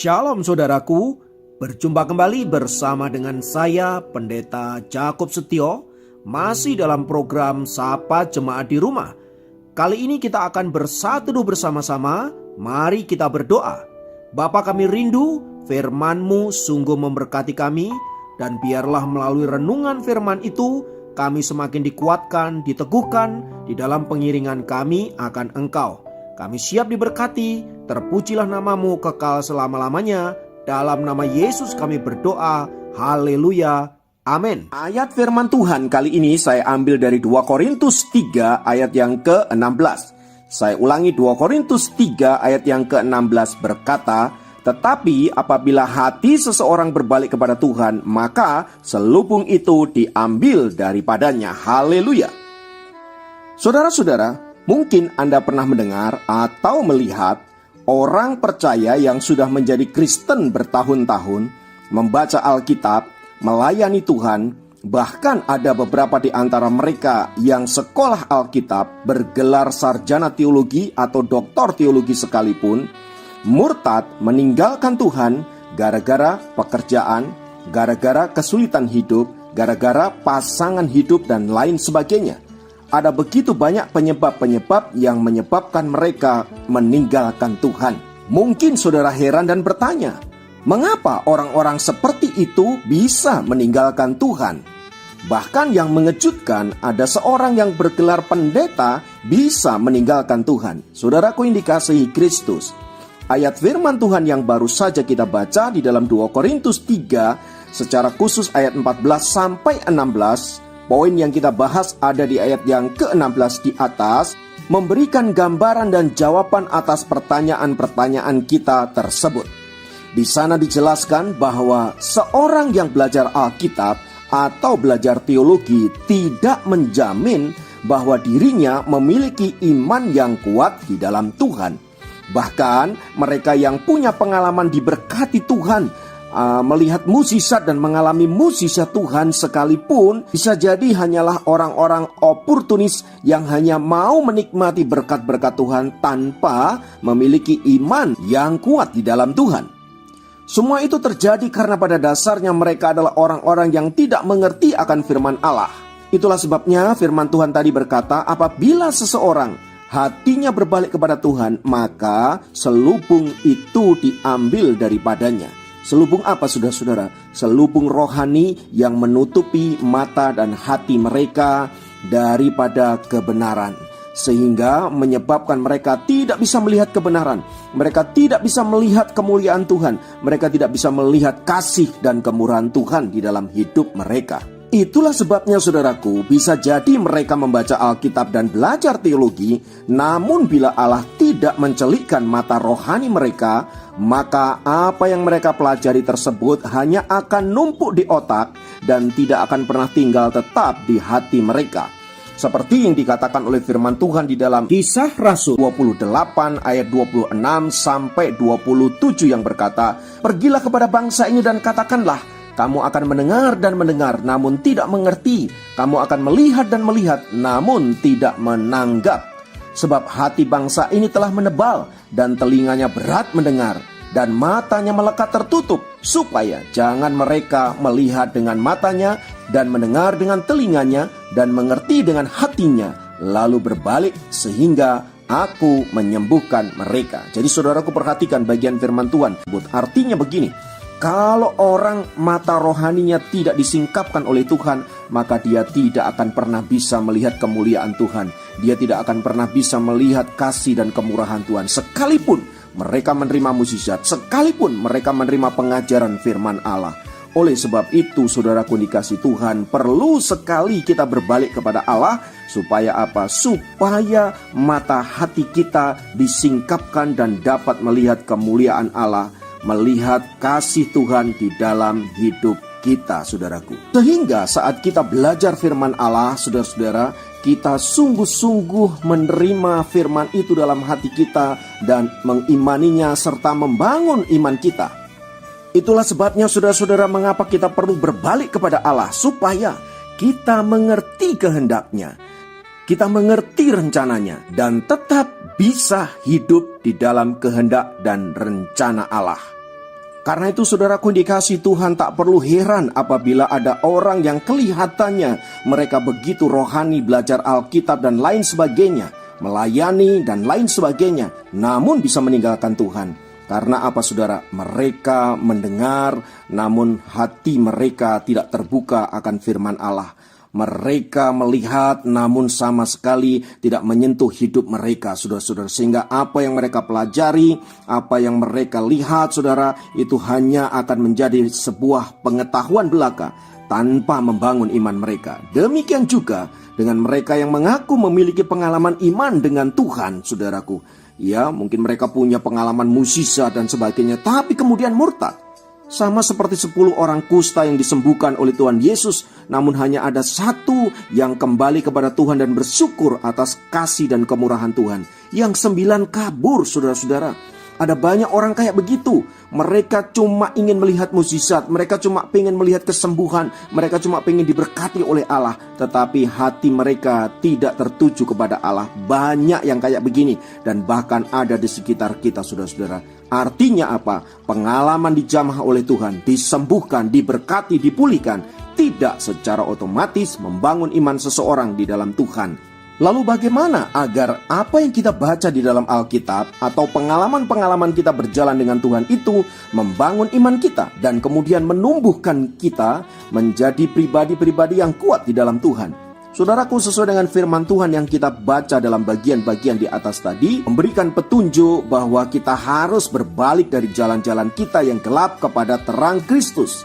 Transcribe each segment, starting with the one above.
Shalom saudaraku, berjumpa kembali bersama dengan saya Pendeta Jakob Setio, masih dalam program Sapa Jemaat di Rumah. Kali ini kita akan bersatu bersama-sama, mari kita berdoa. Bapa kami rindu, firman-Mu sungguh memberkati kami, dan biarlah melalui renungan firman itu, kami semakin dikuatkan, diteguhkan di dalam pengiringan kami akan Engkau. Kami siap diberkati, terpujilah nama-Mu kekal selama-lamanya. Dalam nama Yesus kami berdoa, haleluya, amin. Ayat firman Tuhan kali ini saya ambil dari 2 Korintus 3 ayat yang ke-16. Saya ulangi, 2 Korintus 3 ayat yang ke-16 berkata, "Tetapi apabila hati seseorang berbalik kepada Tuhan, maka selubung itu diambil daripadanya." Haleluya. Saudara-saudara, mungkin Anda pernah mendengar atau melihat orang percaya yang sudah menjadi Kristen bertahun-tahun, membaca Alkitab, melayani Tuhan, bahkan ada beberapa di antara mereka yang sekolah Alkitab, bergelar sarjana teologi atau doktor teologi sekalipun, murtad meninggalkan Tuhan gara-gara pekerjaan, gara-gara kesulitan hidup, gara-gara pasangan hidup dan lain sebagainya. Ada begitu banyak penyebab-penyebab yang menyebabkan mereka meninggalkan Tuhan. Mungkin saudara heran dan bertanya, mengapa orang-orang seperti itu bisa meninggalkan Tuhan? Bahkan yang mengejutkan, ada seorang yang bergelar pendeta bisa meninggalkan Tuhan. Saudaraku yang dikasihi Kristus, ayat firman Tuhan yang baru saja kita baca di dalam 2 Korintus 3, secara khusus ayat 14 sampai 16, poin yang kita bahas ada di ayat yang ke-16 di atas, memberikan gambaran dan jawaban atas pertanyaan-pertanyaan kita tersebut. Di sana dijelaskan bahwa seorang yang belajar Alkitab atau belajar teologi tidak menjamin bahwa dirinya memiliki iman yang kuat di dalam Tuhan. Bahkan mereka yang punya pengalaman diberkati Tuhan, melihat mukjizat dan mengalami mukjizat Tuhan sekalipun, bisa jadi hanyalah orang-orang oportunis yang hanya mau menikmati berkat-berkat Tuhan tanpa memiliki iman yang kuat di dalam Tuhan. Semua itu terjadi karena pada dasarnya mereka adalah orang-orang yang tidak mengerti akan firman Allah. Itulah sebabnya firman Tuhan tadi berkata, apabila seseorang hatinya berbalik kepada Tuhan, maka selubung itu diambil daripadanya. Selubung apa saudara-saudara? Selubung rohani yang menutupi mata dan hati mereka daripada kebenaran, sehingga menyebabkan mereka tidak bisa melihat kebenaran. Mereka tidak bisa melihat kemuliaan Tuhan. Mereka tidak bisa melihat kasih dan kemurahan Tuhan di dalam hidup mereka. Itulah sebabnya saudaraku, bisa jadi mereka membaca Alkitab dan belajar teologi, namun bila Allah tidak mencelikkan mata rohani mereka, maka apa yang mereka pelajari tersebut hanya akan numpuk di otak dan tidak akan pernah tinggal tetap di hati mereka. Seperti yang dikatakan oleh firman Tuhan di dalam Kisah Rasul 28 ayat 26 sampai 27 yang berkata, "Pergilah kepada bangsa ini dan katakanlah, kamu akan mendengar dan mendengar, namun tidak mengerti. Kamu akan melihat dan melihat, namun tidak menanggap. Sebab hati bangsa ini telah menebal, dan telinganya berat mendengar, dan matanya melekat tertutup, supaya jangan mereka melihat dengan matanya, dan mendengar dengan telinganya, dan mengerti dengan hatinya, lalu berbalik sehingga aku menyembuhkan mereka." Jadi saudaraku, perhatikan bagian firman Tuhan. Artinya begini, kalau orang mata rohaninya tidak disingkapkan oleh Tuhan, maka dia tidak akan pernah bisa melihat kemuliaan Tuhan. Dia tidak akan pernah bisa melihat kasih dan kemurahan Tuhan. Sekalipun mereka menerima mukjizat, sekalipun mereka menerima pengajaran firman Allah. Oleh sebab itu, saudaraku dikasih Tuhan, perlu sekali kita berbalik kepada Allah. Supaya apa? Supaya mata hati kita disingkapkan dan dapat melihat kemuliaan Allah, melihat kasih Tuhan di dalam hidup kita, saudaraku. Sehingga saat kita belajar firman Allah, saudara-saudara, kita sungguh-sungguh menerima firman itu dalam hati kita dan mengimaninya serta membangun iman kita. Itulah sebabnya saudara-saudara, mengapa kita perlu berbalik kepada Allah, supaya kita mengerti kehendaknya, kita mengerti rencananya, dan tetap bisa hidup di dalam kehendak dan rencana Allah. Karena itu saudaraku dikasih Tuhan, tak perlu heran apabila ada orang yang kelihatannya mereka begitu rohani, belajar Alkitab dan lain sebagainya, melayani dan lain sebagainya, namun bisa meninggalkan Tuhan. Karena apa saudara? Mereka mendengar, namun hati mereka tidak terbuka akan firman Allah. Mereka melihat, namun sama sekali tidak menyentuh hidup mereka, saudara-saudara. Sehingga apa yang mereka pelajari, apa yang mereka lihat, saudara, itu hanya akan menjadi sebuah pengetahuan belaka tanpa membangun iman mereka. Demikian juga dengan mereka yang mengaku memiliki pengalaman iman dengan Tuhan, saudaraku. Ya, mungkin mereka punya pengalaman mukjizat dan sebagainya, tapi kemudian murtad. Sama seperti 10 orang kusta yang disembuhkan oleh Tuhan Yesus, namun hanya ada satu yang kembali kepada Tuhan dan bersyukur atas kasih dan kemurahan Tuhan. Yang 9 kabur, saudara-saudara. Ada banyak orang kayak begitu. Mereka cuma ingin melihat mukjizat, mereka cuma ingin melihat kesembuhan, mereka cuma ingin diberkati oleh Allah, tetapi hati mereka tidak tertuju kepada Allah. Banyak yang kayak begini, dan bahkan ada di sekitar kita, saudara-saudara. Artinya apa? Pengalaman dijamah oleh Tuhan, disembuhkan, diberkati, dipulihkan, tidak secara otomatis membangun iman seseorang di dalam Tuhan. Lalu bagaimana agar apa yang kita baca di dalam Alkitab atau pengalaman-pengalaman kita berjalan dengan Tuhan itu membangun iman kita dan kemudian menumbuhkan kita menjadi pribadi-pribadi yang kuat di dalam Tuhan? Saudaraku, sesuai dengan firman Tuhan yang kita baca dalam bagian-bagian di atas tadi, memberikan petunjuk bahwa kita harus berbalik dari jalan-jalan kita yang gelap kepada terang Kristus.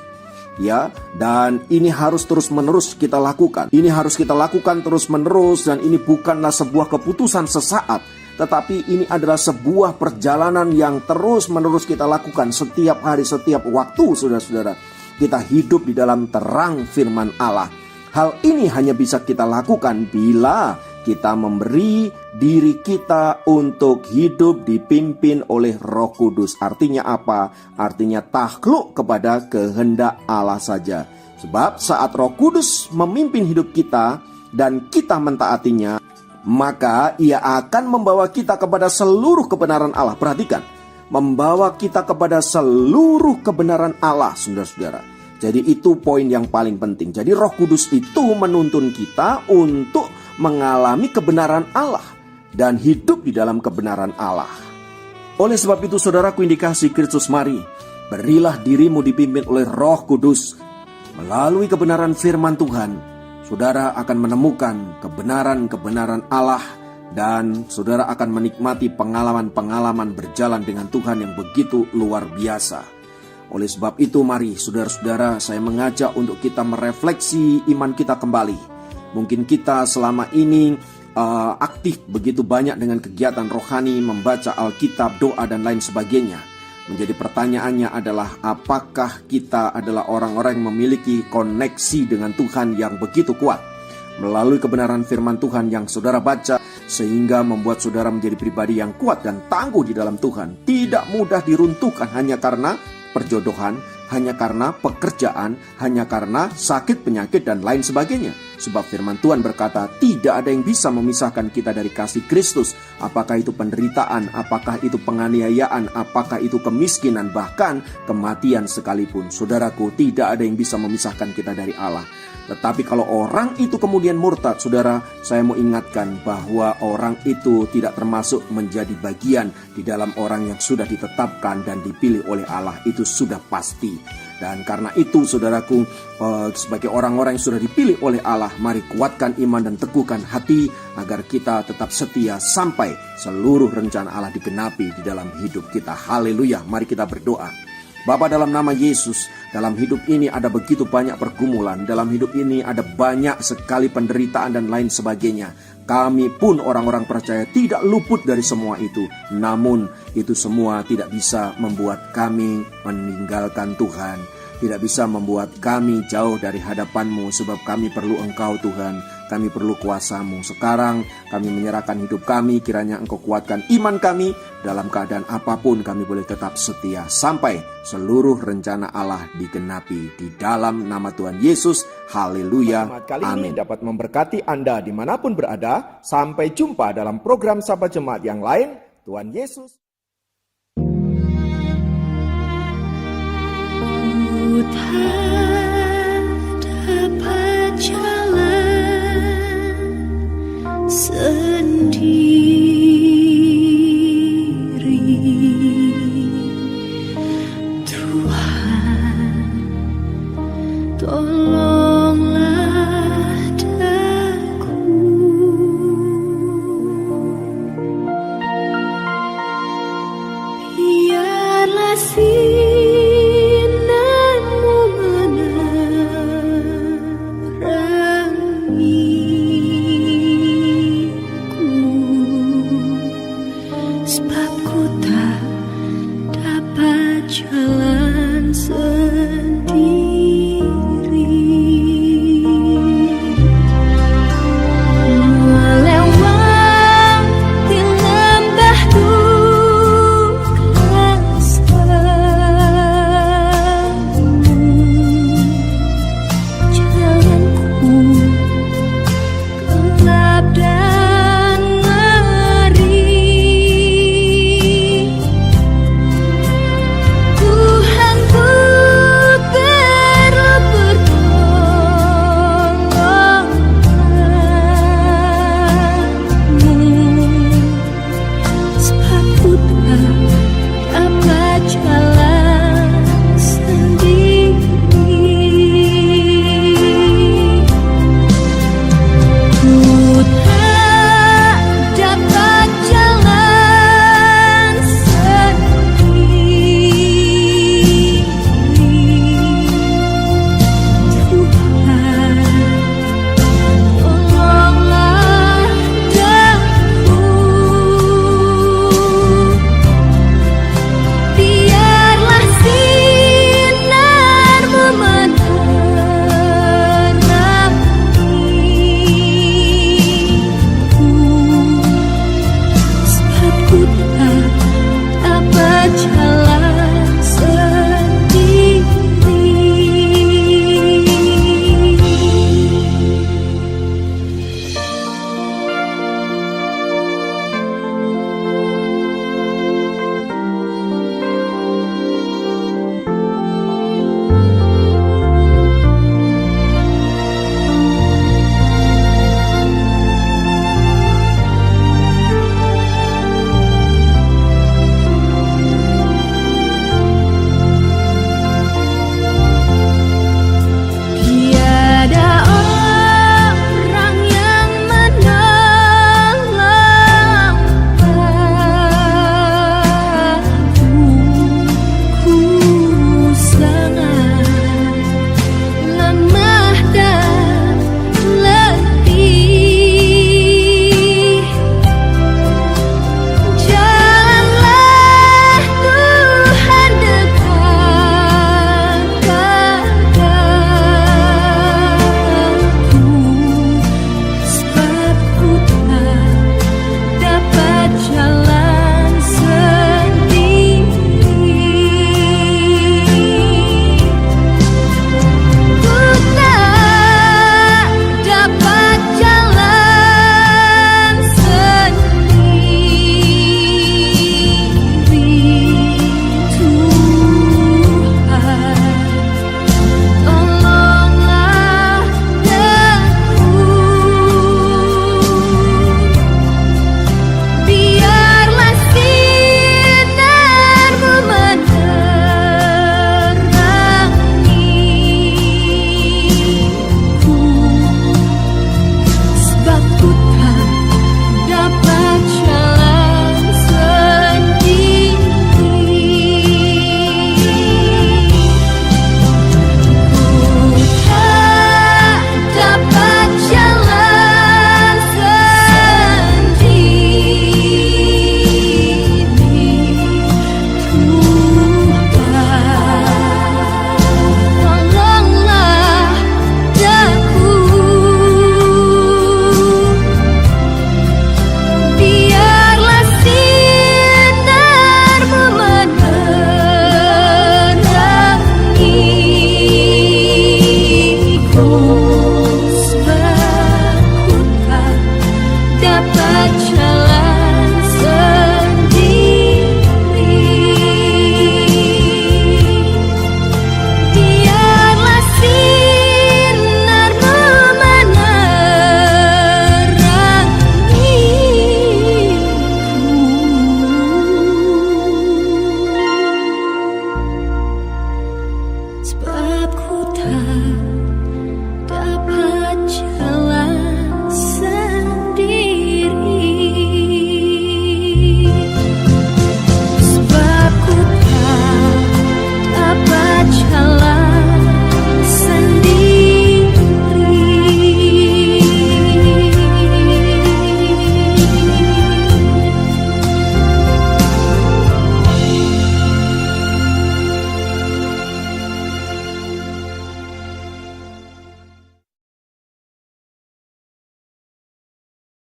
Ya, dan ini harus terus-menerus kita lakukan. Ini harus kita lakukan terus-menerus, dan ini bukanlah sebuah keputusan sesaat, tetapi ini adalah sebuah perjalanan yang terus-menerus kita lakukan setiap hari, setiap waktu, saudara-saudara. Kita hidup di dalam terang firman Allah. Hal ini hanya bisa kita lakukan bila kita memberi diri kita untuk hidup dipimpin oleh Roh Kudus. Artinya apa? Artinya takluk kepada kehendak Allah saja. Sebab saat Roh Kudus memimpin hidup kita dan kita mentaatinya, maka Ia akan membawa kita kepada seluruh kebenaran Allah. Perhatikan, membawa kita kepada seluruh kebenaran Allah, saudara-saudara. Jadi itu poin yang paling penting. Jadi Roh Kudus itu menuntun kita untuk mengalami kebenaran Allah dan hidup di dalam kebenaran Allah. Oleh sebab itu, saudaraku yang dikasihi Kristus, mari berilah dirimu dipimpin oleh Roh Kudus. Melalui kebenaran firman Tuhan, saudara akan menemukan kebenaran-kebenaran Allah, dan saudara akan menikmati pengalaman-pengalaman berjalan dengan Tuhan yang begitu luar biasa. Oleh sebab itu, mari saudara-saudara, saya mengajak untuk kita merefleksi iman kita kembali. Mungkin kita selama ini aktif begitu banyak dengan kegiatan rohani, membaca Alkitab, doa dan lain sebagainya. Menjadi pertanyaannya adalah, apakah kita adalah orang-orang yang memiliki koneksi dengan Tuhan yang begitu kuat melalui kebenaran firman Tuhan yang saudara baca, sehingga membuat saudara menjadi pribadi yang kuat dan tangguh di dalam Tuhan. Tidak mudah diruntuhkan hanya karena perjodohan, hanya karena pekerjaan, hanya karena sakit, penyakit, dan lain sebagainya. Sebab firman Tuhan berkata, tidak ada yang bisa memisahkan kita dari kasih Kristus. Apakah itu penderitaan, apakah itu penganiayaan, apakah itu kemiskinan, bahkan kematian sekalipun. Saudaraku, tidak ada yang bisa memisahkan kita dari Allah. Tetapi kalau orang itu kemudian murtad, saudara, saya mau ingatkan bahwa orang itu tidak termasuk menjadi bagian di dalam orang yang sudah ditetapkan dan dipilih oleh Allah. Itu sudah pasti. Dan karena itu, saudaraku, sebagai orang-orang yang sudah dipilih oleh Allah, mari kuatkan iman dan teguhkan hati agar kita tetap setia sampai seluruh rencana Allah digenapi di dalam hidup kita. Haleluya. Mari kita berdoa. Bapa, dalam nama Yesus, dalam hidup ini ada begitu banyak pergumulan, dalam hidup ini ada banyak sekali penderitaan dan lain sebagainya. Kami pun orang-orang percaya tidak luput dari semua itu. Namun itu semua tidak bisa membuat kami meninggalkan Tuhan, tidak bisa membuat kami jauh dari hadapan-Mu, sebab kami perlu Engkau, Tuhan. Kami perlu kuasa-Mu. Sekarang kami menyerahkan hidup kami, kiranya Engkau kuatkan iman kami. Dalam keadaan apapun kami boleh tetap setia sampai seluruh rencana Allah digenapi di dalam nama Tuhan Yesus. Haleluya. Amin. Dapat memberkati Anda dimanapun berada. Sampai jumpa dalam program Sahabat Jemaat yang lain. Tuhan Yesus. tak dapat jalan sendiri. Tuhan, tolonglah daku. Biarlah sinarmu menerangiku, sebab ku tak dapat jalan sendiri. Melewati lembah duka selamu, jalanku gelap dan ngeri. Tuhan, ku perlu pertolonganmu, sebab ku tak dapat jalan sendiri. Ku tak dapat jalan sendiri. Tuhan, tolonglah daku. Biarlah sinarmu menerangiku, sebab ku tak dapat jalan sendiri. Tiada orang yang menolong aku. Ku sangat lemah dan letih. Janganlah Tuhan dekat padaku, sebab ku tak dapat jalan sendiri. Ku tak dapat jalan sendiri. Tuhan, tolonglah daku. Biarlah sinarmu menerangiku, sebab ku tak dapat jalan sendiri. Ku tak dapat jalan sendiri. Tuhan, tolonglah daku. Biarlah sinarmu menerangiku, sebab ku tak dapat jalan